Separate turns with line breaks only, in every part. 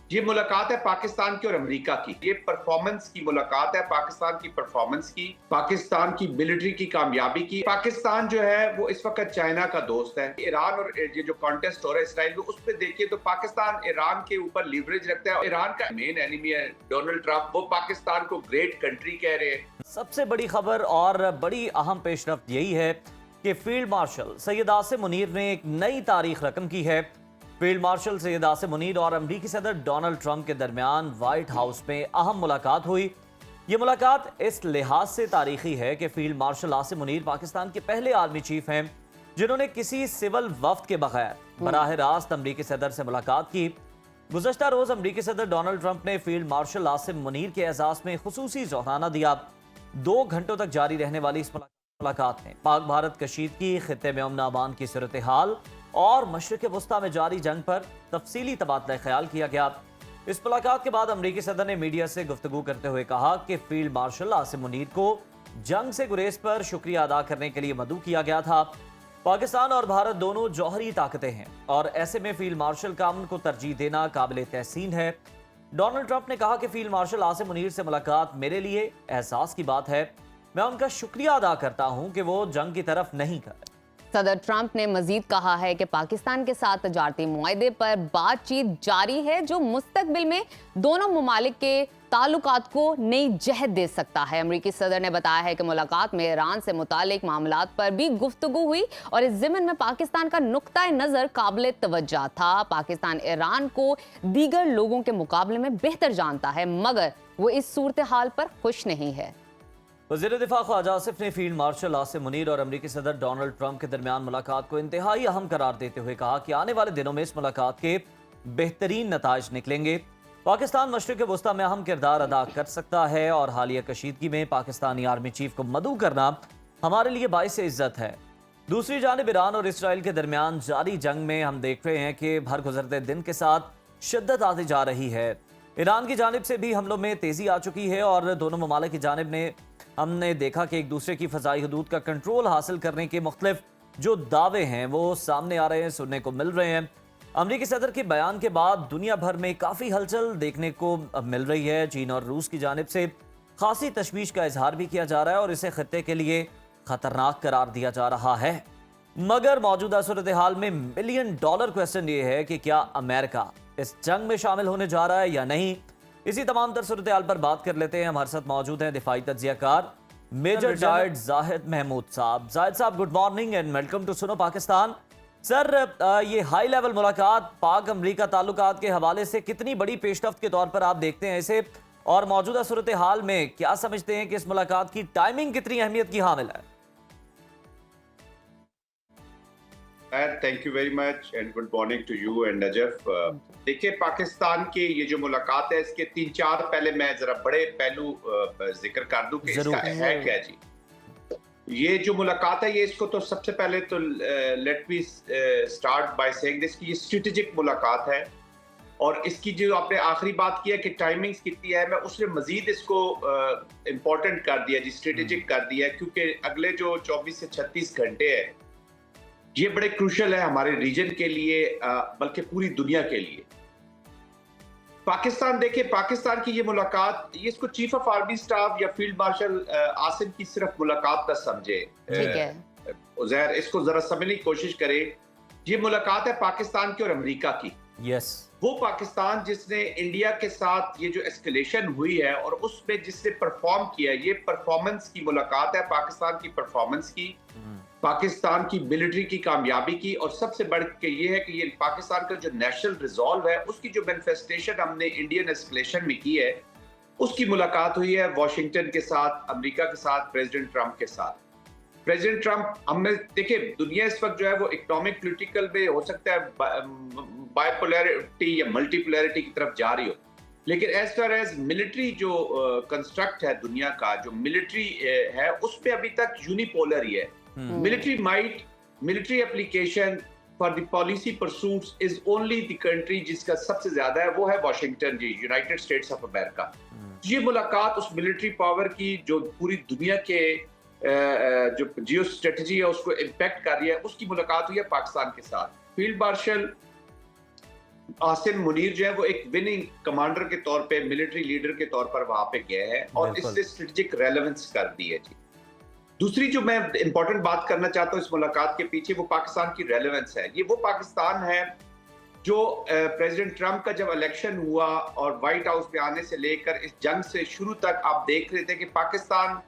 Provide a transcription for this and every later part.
ये मुलाकात है पाकिस्तान की और अमेरिका की। ये परफॉर्मेंस की मुलाकात है, पाकिस्तान की परफॉर्मेंस की, पाकिस्तान की मिलिट्री की कामयाबी की। पाकिस्तान जो है वो इस वक्त चाइना का दोस्त है। ईरान और ये जो कॉन्टेस्ट हो रहा है इसराइल में, उस पर देखिए तो पाकिस्तान ईरान के ऊपर लीवरेज रखता है। ईरान का मेन एनिमी है डोनाल्ड ट्रंप, वो पाकिस्तान को ग्रेट कंट्री कह रहे हैं।
सबसे बड़ी खबर और बड़ी अहम पेशरफ्त यही है कि फील्ड मार्शल सैयद आसिम मुनीर ने एक नई तारीख रकम की है। फील्ड मार्शल सैयद आसिम मुनीर और अमरीकी सदर डोनाल्ड ट्रंप के दरमियान व्हाइट हाउस में अहम मुलाकात हुई। ये मुलाकात इस लिहाज से तारीखी है कि फील्ड मार्शल आसिम मुनीर पाकिस्तान के पहले आर्मी चीफ हैं जिन्होंने किसी सिविल वफ्द के बगैर बराह रास्त अमरीकी सदर से मुलाकात की। गुज़श्ता रोज अमरीकी सदर डोनाल्ड ट्रंप ने फील्ड मार्शल आसिम मुनीर के एजाज में खुसूसी जोहराना दिया। 2 घंटों तक जारी रहने वाली इस मुलाकात में पाक भारत कशीदगी, खित्ते में अमन अमान की सूरत हाल और मशरिक वस्ता में जारी जंग पर तफसीली तबादला ख्याल किया गया। इस मुलाकात के बाद अमरीकी सदर ने मीडिया से गुफ्तगू करते हुए कहा कि फील्ड मार्शल आसिम मुनीर को जंग से गुरेज पर शुक्रिया अदा करने के लिए मदऊ किया गया था। पाकिस्तान और भारत दोनों जौहरी ताकतें हैं और ऐसे में फील्ड मार्शल का अमन को तरजीह देना काबिल तहसीन है। डोनाल्ड ट्रंप ने कहा कि फील्ड मार्शल आसिम मुनीर से मुलाकात मेरे लिए एहसास की बात है। मैं उनका शुक्रिया अदा करता हूं कि वो जंग की तरफ नहीं गए।
सदर ट्रंप ने मजीद कहा है कि पाकिस्तान के साथ तजारती मुआहदे पर बातचीत जारी है जो मुस्तकबिल में दोनों ममालिक के ताल्लुकात को नई जहत दे सकता है। अमरीकी सदर ने बताया है कि मुलाकात में ईरान से मुतालिक मामलात पर भी गुफ्तगू हुई और इस ज़िमन में पाकिस्तान का नुक्ता नज़र काबिल तवज्जो था। पाकिस्तान ईरान को दीगर लोगों के मुकाबले में बेहतर जानता है मगर वो इस सूरत हाल पर खुश नहीं है।
वज़ीर दिफा ख्वाजा आसिफ ने फील्ड मार्शल आसिम मुनीर और अमरीकी सदर डोनाल्ड ट्रंप के दरमियान मुलाकात को इंतहाई अहम करार देते हुए कहा कि आने वाले दिनों में इस मुलाकात के बेहतरीन नताइज निकलेंगे। पाकिस्तान मशरिक वस्ता में अहम किरदार अदा कर सकता है और हालिया कशीदगी में पाकिस्तानी आर्मी चीफ को मदऊ करना हमारे लिए बाइस इज्जत है। दूसरी जानिब ईरान और इसराइल के दरमियान जारी जंग में हम देख रहे हैं कि हर गुजरते दिन के साथ शिद्दत आती जा रही है। ईरान की जानिब से भी हमलों में तेजी आ चुकी है और दोनों ममालिक की जानिब ने हमने देखा कि एक दूसरे की फ़ज़ाई हदूद का कंट्रोल हासिल करने के मुख्तलिफ जो दावे हैं वो सामने आ रहे हैं, सुनने को मिल रहे हैं। अमरीकी सदर के बयान के बाद दुनिया भर में काफ़ी हलचल देखने को मिल रही है। चीन और रूस की जानिब से खासी तशवीश का इजहार भी किया जा रहा है और इसे खत्ते के लिए ख़तरनाक करार दिया जा रहा है। मगर मौजूदा सूरत हाल में $1 मिलियन क्वेश्चन ये है कि क्या अमेरिका इस जंग में शामिल होने जा रहा है या नहीं। इसी तमाम तर सूरत हाल पर बात कर लेते हैं। हमारे साथ मौजूद हैं दिफाई तज्जियाकार मेजर जाहिद जाहिद महमूद साहब। जाहिद साहब, good morning and welcome to Suno Pakistan. Sir, ये हाई लेवल मुलाकात पाक अमरीका ताल्लुकात के हवाले से कितनी बड़ी पेशरफ्त के तौर पर आप देखते हैं इसे, और मौजूदा सूरत हाल में क्या समझते हैं कि इस मुलाकात की टाइमिंग कितनी अहमियत की हामिल है?
Thank you very much and good morning to you and Najaf. देखिए, पाकिस्तान की ये जो मुलाकात है इसके 3-4 पहले मैं जरा बड़े पहलू जिक्र कर दूं कि इसका है क्या जी। ये जो मुलाकात है ये इसको तो सबसे पहले तो let me start by saying this कि ये स्ट्रेटेजिक मुलाकात है और इसकी जो आपने आखिरी बात की है कि टाइमिंग्स कितनी है, मैं उसने मजीद इसको इम्पोर्टेंट कर दिया जी, स्ट्रेटेजिक कर दिया, क्योंकि अगले जो 24 से 36 घंटे है ये बड़े क्रूशल है हमारे रीजन के लिए, बल्कि पूरी दुनिया के लिए। पाकिस्तान, देखिए पाकिस्तान की ये मुलाकात, ये इसको चीफ ऑफ आर्मी स्टाफ या फील्ड मार्शल आसिम की सिर्फ मुलाकात का समझे।
ठीक है
उज़ैर, इसको जरा समझने की कोशिश करे। ये मुलाकात है पाकिस्तान की और अमेरिका की।
यस,
वो पाकिस्तान जिसने इंडिया के साथ ये जो एस्केलेशन हुई है और उसमें जिसने परफॉर्म किया, ये परफॉर्मेंस की मुलाकात है, पाकिस्तान की परफॉर्मेंस की, पाकिस्तान की मिलिट्री की कामयाबी की, और सबसे बढ़ के ये है कि ये पाकिस्तान का जो नेशनल रिजॉल्व है उसकी जो मैनिफेस्टेशन हमने इंडियन एस्केलेशन में की है उसकी मुलाकात हुई है वाशिंगटन के साथ, अमेरिका के साथ, प्रेसिडेंट ट्रंप के साथ। प्रेसिडेंट ट्रंप, हमने देखिए दुनिया इस वक्त जो है वो इकोनॉमिक पॉलिटिकल में हो सकता है बाइपोलैरिटी या मल्टीपोलैरिटी की तरफ जा रही हो, लेकिन एज फार एज मिलिट्री जो कंस्ट्रक्ट है दुनिया का, जो मिलिट्री है उसमें अभी तक यूनिपोलर ही है। Military might, military application for the policy pursuits is only the country जिसका सबसे ज्यादा है वो है Washington ji, United States of America. ये मुलाकात उस मिलिट्री पावर की जो पूरी दुनिया के जो जियो स्ट्रेटजी है उसको इम्पैक्ट कर रही है, उसकी मुलाकात हुई है पाकिस्तान के साथ। फील्ड मार्शल आसिम मुनीर जो है वो एक विनिंग कमांडर के तौर पे, मिलिट्री लीडर के तौर पर वहां पे गए हैं और इससे स्ट्रेटेजिक रेलेवेंस कर दी है जी। दूसरी जो मैं इंपॉर्टेंट बात करना चाहता हूँ इस मुलाकात के पीछे, वो पाकिस्तान की रेलेवेंस है। ये वो पाकिस्तान है जो प्रेसिडेंट ट्रंप का जब इलेक्शन हुआ और व्हाइट हाउस पे आने से लेकर इस जंग से शुरू तक आप देख रहे थे कि पाकिस्तान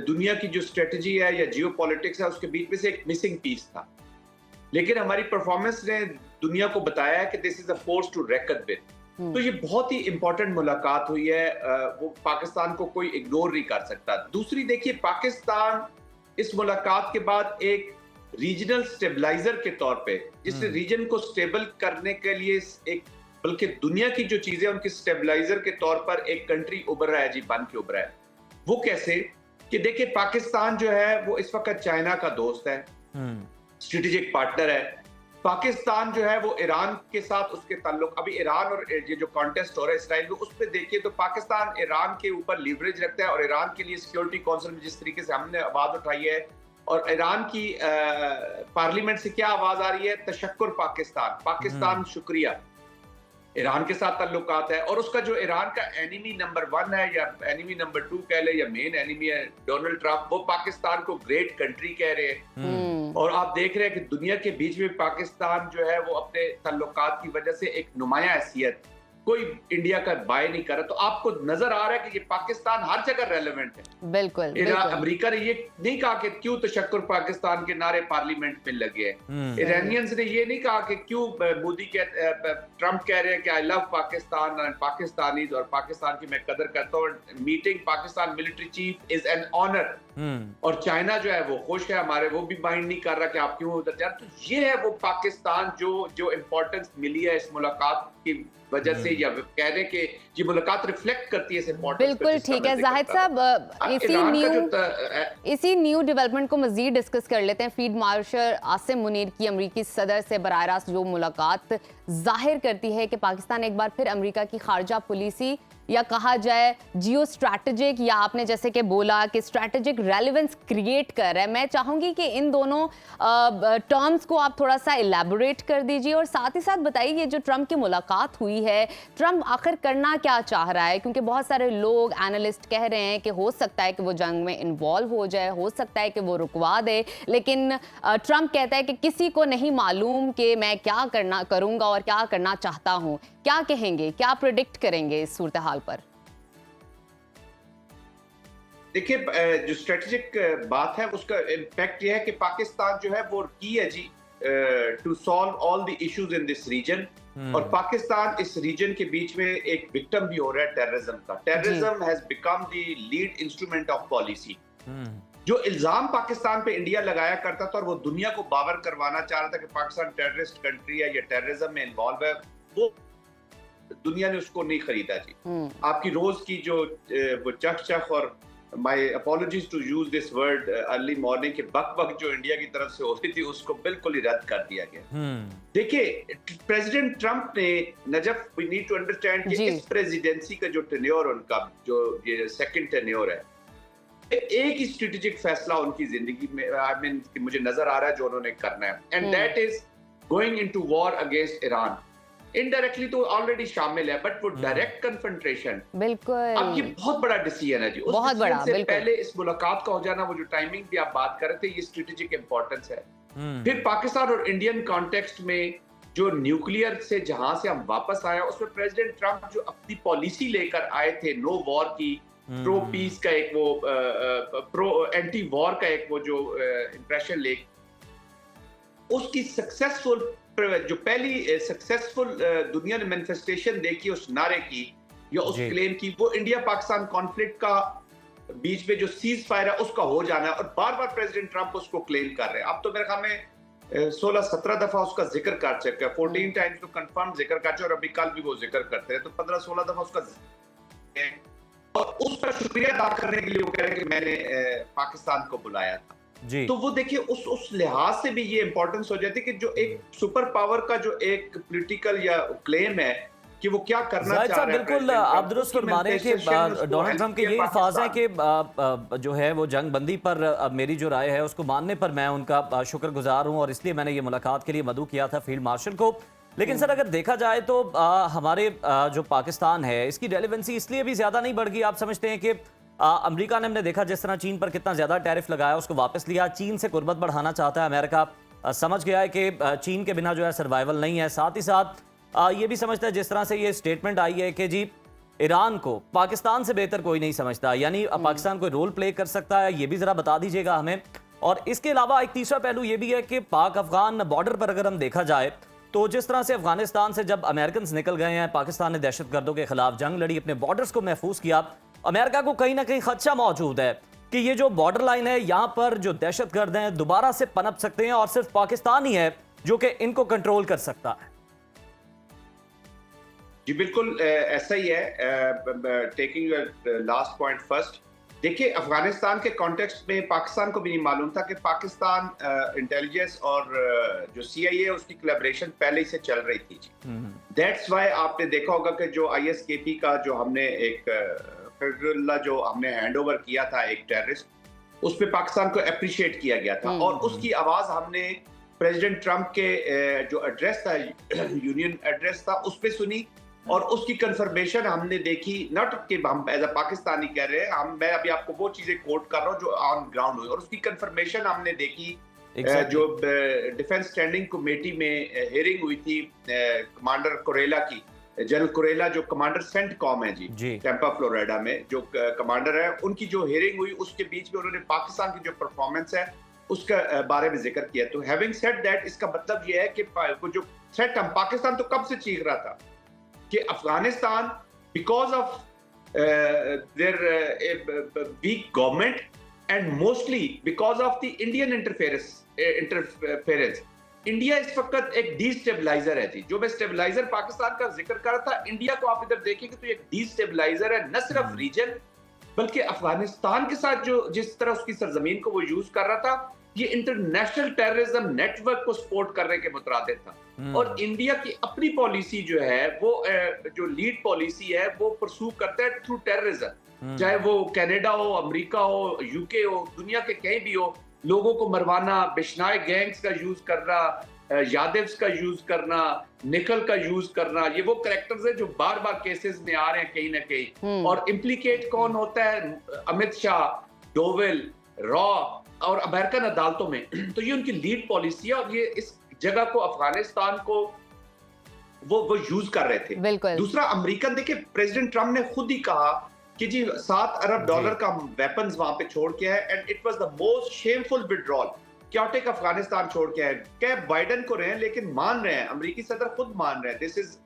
दुनिया की जो स्ट्रेटजी है या जियो पॉलिटिक्स है उसके बीच में से एक मिसिंग पीस था। लेकिन हमारी परफॉर्मेंस ने दुनिया को बताया है कि this is a force to reckon with. तो ये बहुत ही इंपॉर्टेंट मुलाकात हुई है, वो पाकिस्तान को कोई इग्नोर नहीं कर सकता। दूसरी देखिए, पाकिस्तान इस मुलाकात के बाद एक रीजनल स्टेबलाइजर के तौर पे, जिससे रीजन को स्टेबल करने के लिए एक, बल्कि दुनिया की जो चीजें उनकी स्टेबलाइजर के तौर पर एक कंट्री उभर रहा है जी, बन के उभरा है। वो कैसे कि देखिए, पाकिस्तान जो है वो इस वक्त चाइना का दोस्त है, स्ट्रेटेजिक पार्टनर है। पाकिस्तान जो है वो ईरान के साथ उसके ताल्लुक, अभी ईरान और ये जो कॉन्टेस्ट हो रहा है इसराइल में, उस पर देखिए तो पाकिस्तान ईरान के ऊपर लीवरेज रखता है और ईरान के लिए सिक्योरिटी काउंसिल में जिस तरीके से हमने आवाज उठाई है और ईरान की पार्लियामेंट से क्या आवाज आ रही है, तशक्कुर पाकिस्तान, पाकिस्तान शुक्रिया। ईरान के साथ ताल्लुकात है और उसका जो ईरान का एनिमी नंबर 1 है या एनिमी नंबर 2 कह ले या मेन एनिमी है डोनाल्ड ट्रंप, वो पाकिस्तान को ग्रेट कंट्री कह रहे हैं। और आप देख रहे हैं कि दुनिया के बीच में पाकिस्तान जो है वो अपने ताल्लुकात की वजह से एक नुमाया हैसियत, कोई इंडिया का बाय नहीं कर रहा। तो आपको नजर आ रहा है कि ये पाकिस्तान हर जगह रेलेवेंट है।
बिल्कुल,
अमेरिका ने ये नहीं कहा कि क्यों तशक्कुर पाकिस्तान के नारे पार्लियामेंट में लगे हैं। ईरानियंस ने ये नहीं कहा कि क्यों मोदी के ट्रंप कह रहे हैं कि I love Pakistan and Pakistanis और पाकिस्तान की मैं कदर करता हूँ। Meeting Pakistan military chief is an honour. और चाइना जो है वो खुश है हमारे, वो भी माइंड नहीं कर रहा कि आप क्यों उधर जा रहे। तो ये है वो पाकिस्तान जो इम्पोर्टेंस मिली है इस मुलाकात की वजह से, या कह रहे कि ये मुलाकात रिफ्लेक्ट करती है इस इम्पोर्टेंस।
बिल्कुल ठीक है जाहिद साहब, इसी न्यू डेवलपमेंट को मजीद डिस्कस कर लेते हैं। फील्ड मार्शल आसिम मुनीर की अमरीकी सदर से बराह रास्त जो मुलाकात जाहिर करती है कि पाकिस्तान एक बार फिर अमरीका की खारजा पॉलिसी या कहा जाए जियो स्ट्रैटेजिक, या आपने जैसे कि बोला कि स्ट्रैटेजिक रेलेवेंस क्रिएट कर रहा है। मैं चाहूंगी कि इन दोनों टर्म्स को आप थोड़ा सा इलेबोरेट कर दीजिए और साथ ही साथ बताइए ये जो ट्रंप की मुलाकात हुई है, ट्रंप आखिर करना क्या चाह रहा है? क्योंकि बहुत सारे लोग एनालिस्ट कह रहे हैं कि हो सकता है कि वो जंग में इन्वॉल्व हो जाए, हो सकता है कि वो रुकवा दे, लेकिन ट्रंप कहता है कि किसी को नहीं मालूम कि मैं क्या करूंगा और क्या करना चाहता हूं। क्या कहेंगे, क्या प्रेडिक्ट करेंगे इस सूरत हाल पर?
देखिए, जो स्ट्रेटेजिक बात है उसका इम्पैक्ट यह है कि पाकिस्तान जो है वो की है जी to solve all the issues in this region. और पाकिस्तान इस रीजन के बीच में एक विक्टिम भी हो रहा है टेररिज्म का। Terrorism has become the lead instrument of policy. जो इल्जाम पाकिस्तान पे इंडिया लगाया करता था और वो दुनिया को बावर करवाना चाह रहा था कि पाकिस्तान टेररिस्ट कंट्री है या टेररिज्म में इन्वॉल्व है, वो दुनिया ने उसको नहीं खरीदा जी। आपकी रोज की जो वो चक और my apologies to use this word early morning के बक जो इंडिया की तरफ से होती थी उसको बिल्कुल ही रद्द कर दिया गया। देखिए, प्रेसिडेंट ट्रंप ने, नजफ वी नीड टू अंडरस्टैंड कि इस प्रेसिडेंसी का जो टेन्योर उनका जो ये सेकंड टेन्योर है, एक ही स्ट्रेटेजिक फैसला उनकी जिंदगी में आई मीन मुझे नजर आ रहा है जो उन्होंने करना है, and that is going into war against Iran. Indirectly तो ऑलरेडी शामिल है, बट वो डायरेक्ट कन्फ्रंटेशन,
बिल्कुल
अब ये बहुत बड़ा डिसीजन है जी। उस
बहुत बड़ा,
से पहले इस मुलाकात का हो जाना, वो जो टाइमिंग भी आप बात कर रहे थे, ये स्ट्रेटेजिक इंपॉर्टेंस है। फिर पाकिस्तान और इंडियन कॉन्टेक्स्ट में जो न्यूक्लियर से जहां से हम वापस आए, उसमें प्रेसिडेंट ट्रंप जो अपनी पॉलिसी लेकर आए थे, नो वॉर की, प्रो पीस का एक वो प्रो एंटी वॉर का एक वो जो इंप्रेशन ले, उसकी सक्सेसफुल जो पहली सक्सेसफुल दुनिया ने मैनिफेस्टेशन देखी उस नारे की या उस क्लेम की, वो इंडिया पाकिस्तान कॉन्फ्लिक्ट का बीच में जो सीज फायर है उसका हो जाना है। और बार बार प्रेसिडेंट ट्रंप उसको क्लेम कर रहे हैं। अब तो मेरे ख्याल में 16-17 दफा उसका जिक्र कर चुका है, 14 टाइम्स तो कंफर्म जिक्र कर चुका, और अभी कल भी वो जिक्र करते हैं, तो 15-16 दफा उसका, और उसका शुक्रिया अदा करने के लिए वो कह रहे हैं कि मैंने पाकिस्तान को बुलाया था जी। तो वो देखिए उस लिहाज से भी ये इंपॉर्टेंस हो जाती है कि जो एक सुपर पावर का जो एक पॉलिटिकल या क्लेम है कि वो क्या करना चाह रहा है।
बिल्कुल आप दुरुस्त फरमा रहे हैं कि डोनाल्ड ट्रंप के ये अल्फाज हैं कि जो है वो जंग बंदी पर मेरी जो राय है उसको मानने पर मैं उनका शुक्रगुजार हूं और इसलिए मैंने ये मुलाकात के लिए मदऊ किया था फील्ड मार्शल को। लेकिन सर अगर देखा जाए तो हमारे जो पाकिस्तान है इसकी रेलेवेंसी इसलिए भी ज्यादा नहीं बढ़ गई, आप समझते हैं कि अमेरिका ने, हमने देखा जिस तरह चीन पर कितना ज्यादा टैरिफ लगाया, उसको वापस लिया, चीन से कुर्बत बढ़ाना चाहता है अमेरिका, समझ गया है कि चीन के बिना जो है सर्वाइवल नहीं है। साथ ही साथ ये भी समझता है, जिस तरह से ये स्टेटमेंट आई है कि जी ईरान को पाकिस्तान से बेहतर कोई नहीं समझता, यानी पाकिस्तान कोई रोल प्ले कर सकता है, ये भी जरा बता दीजिएगा हमें। और इसके अलावा एक तीसरा पहलू ये भी है कि पाक अफगान बॉर्डर पर अगर हम देखा जाए तो जिस तरह से अफगानिस्तान से जब अमेरिकन निकल गए हैं, पाकिस्तान ने दहशतगर्दों के खिलाफ जंग लड़ी, अपने बॉर्डर्स को महफूज किया, अमेरिका को कहीं ना कहीं खदशा मौजूद है कि ये जो बॉर्डर लाइन है यहाँ पर जो दहशतगर्द हैं दोबारा से पनप सकते हैं और सिर्फ पाकिस्तान ही है जो कि इनको कंट्रोल कर सकता है।
जी बिल्कुल ऐसा ही है। टेकिंग लास्ट पॉइंट फर्स्ट, देखिए अफगानिस्तान के कॉन्टेक्स्ट में पाकिस्तान को भी नहीं मालूम था कि पाकिस्तान इंटेलिजेंस और जो CIA है उसकी कोलैबोरेशन पहले ही से चल रही थी जी। दैट्स वाई आपने देखा होगा कि जो ISKP का जो हमने एक फिरल्ला जो हमने हैंड ओवर किया था एक टेररिस्ट, उस पर पाकिस्तान को अप्रिशिएट किया गया था और उसकी आवाज हमने प्रेसिडेंट ट्रंप के जो एड्रेस था, यूनियन एड्रेस था, उस पर सुनी और उसकी कंफर्मेशन हमने देखी। नॉट कि हम एज अ पाकिस्तानी कह रहे हैं, मैं अभी आपको वो चीजें कोट कर रहा हूँ जो ऑन ग्राउंड हुई और उसकी कंफर्मेशन हमने देखी। जो डिफेंस स्टैंडिंग कमेटी में हियरिंग हुई थी कमांडर कुरेला की, जनरल कुरेला जो कमांडर सेंटकॉम है जी टेम्पा फ्लोरिडा में जो कमांडर है, उनकी जो हियरिंग हुई उसके बीच में उन्होंने पाकिस्तान की जो परफॉर्मेंस है उसका बारे में जिक्र किया। तो हैविंग सेड दैट, इसका मतलब ये है कि जो थ्रेट हम पाकिस्तान तो कब से चीख रहा था कि Afghanistan because of their week government and mostly because of the Indian interference, India इस वक्त एक डिस्टेबलाइजर है जी। जो मैं स्टेबलाइजर पाकिस्तान का जिक्र कर रहा था, इंडिया को आप इधर देखेंगे तो एक डिस्टेबलाइजर है, न सिर्फ रीजन बल्कि अफगानिस्तान के साथ जो जिस तरह उसकी सरजमीन को वो यूज कर रहा था, ये इंटरनेशनल टेररिज्म नेटवर्क को सपोर्ट करने के मुतरादिफ था। और इंडिया की अपनी पॉलिसी जो है वो जो लीड पॉलिसी है वो परसू करता है थ्रू टेररिज्म, चाहे वो कनाडा हो, अमेरिका हो, UK हो, दुनिया के कहीं भी हो, लोगों को मरवाना, बिश्नाई गैंग्स का यूज करना, यादव्स का यूज करना, निकल का यूज करना, ये वो कैरेक्टर्स है जो बार बार केसेस में आ रहे हैं कहीं ना कहीं। और इम्प्लीकेट कौन होता है? अमित शाह, डोवेल, रॉ और अमेरिकन अदालतों में। तो ये उनकी लीड पॉलिसी है और ये इस जगह को अफगानिस्तान को वो यूज कर रहे थे। दूसरा अमेरिकन, देखिए प्रेसिडेंट ट्रम्प ने खुद ही कहा कि जी $7 अरब का वेपन्स वहां पे छोड़ के है and it was the most shameful withdrawal. Chaotic Afghanistan छोड़ के है, क्या बाइडेन को रहे हैं लेकिन मान रहे हैं, अमेरिकी सदर खुद मान रहे हैं। This is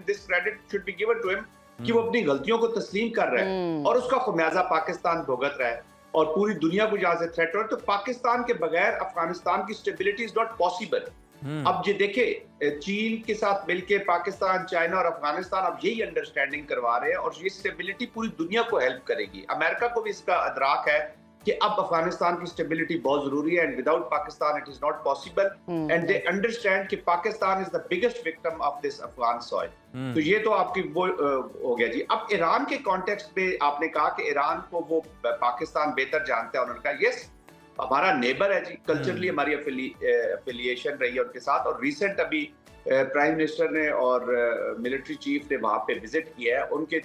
this credit should be given to him कि वो अपनी गलतियों को तस्लीम कर रहे हैं और उसका खुमियाजा पाकिस्तान भुगत रहा है और पूरी दुनिया को जहां से थ्रेट हो रहा है। तो पाकिस्तान के बगैर अफगानिस्तान की स्टेबिलिटी इज नॉट पॉसिबल। अब ये देखे चीन के साथ मिलके पाकिस्तान, चाइना और अफगानिस्तान अब यही अंडरस्टैंडिंग करवा रहे हैं और ये स्टेबिलिटी पूरी दुनिया को हेल्प करेगी। अमेरिका को भी इसका अदराक है कि अब अफगानिस्तान की स्टेबिलिटी बहुत जरूरी है and without Pakistan it is not possible and they understand कि Pakistan is the biggest victim of this Afghan soil. तो ये तो आपकी वो हो गया जी। अब ईरान के कॉन्टेक्स्ट में आपने कहा कि ईरान को वो पाकिस्तान बेहतर जानता है, उन्होंने कहा यस हमारा नेबर है जी, कल्चरली हमारी एफिलिएशन रही है उनके साथ। और रिसेंट अभी प्राइम मिनिस्टर ने और मिलिट्री चीफ ने वहां पे विजिट किया है, उनके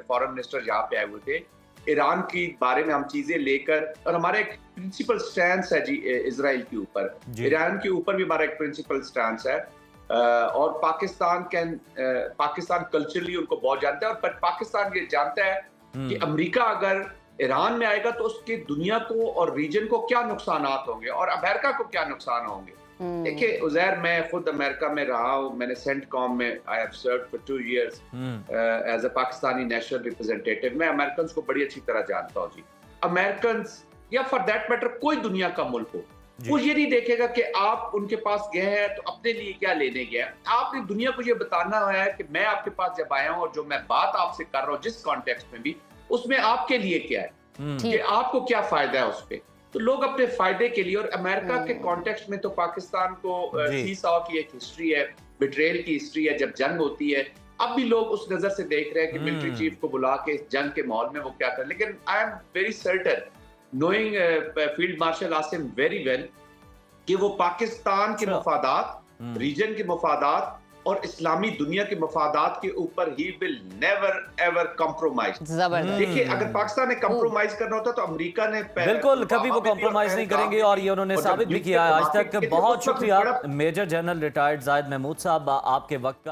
फॉरेन मिनिस्टर यहाँ पे आए हुए थे। ईरान की बारे में हम चीजें लेकर, और हमारा एक प्रिंसिपल स्टैंस है जी इजराइल के ऊपर, ईरान के ऊपर भी हमारा एक प्रिंसिपल स्टैंस है। और पाकिस्तान कल्चरली उनको बहुत जानता है और पाकिस्तान ये जानता है कि अमेरिका अगर ईरान में आएगा तो उसके दुनिया को और रीजन को क्या नुकसान होंगे और अमेरिका को क्या नुकसान होंगे। देखिए उजैर, मैं खुद अमेरिका में रहा हूँ, मैंने सेंटकॉम में I have served for 2 years as a Pakistani national representative. मैं अमेरिकन को बड़ी अच्छी तरह जानता हूँ जी। अमेरिकन या फॉर दैट मैटर कोई दुनिया का मुल्क हो, वो ये नहीं देखेगा कि आप उनके पास गए हैं तो अपने लिए क्या लेने गए। आपने दुनिया को ये बताना है कि मैं आपके पास जब आया हूँ और जो मैं बात आपसे कर रहा हूँ जिस कॉन्टेक्स्ट में भी, उसमें आपके लिए क्या है, कि आपको क्या फायदा है उस पे। तो लोग अपने फायदे के लिए, और अमेरिका के कॉन्टेक्स्ट में तो पाकिस्तान को सीसॉ की एक हिस्ट्री है, बिट्रेल की हिस्ट्री है, जब जंग होती है अब भी लोग उस नजर से देख रहे हैं कि मिलिट्री चीफ को बुला के जंग के माहौल में वो क्या कर। लेकिन I am very certain knowing field marshal Asim very well कि वो पाकिस्तान के मफादात, रीजन के मफादात और इस्लामी दुनिया के मफादात के ऊपर he will never ever compromise.
जबरदस्त।
देखिए, अगर पाकिस्तान ने कॉम्प्रोमाइज करना होता तो अमेरिका ने
बिल्कुल कभी वो कॉम्प्रोमाइज नहीं करेंगे और ये उन्होंने साबित भी किया है आज तक। बहुत शुक्रिया major general retired Zahid Mahmood साहब, आपके वक्त का।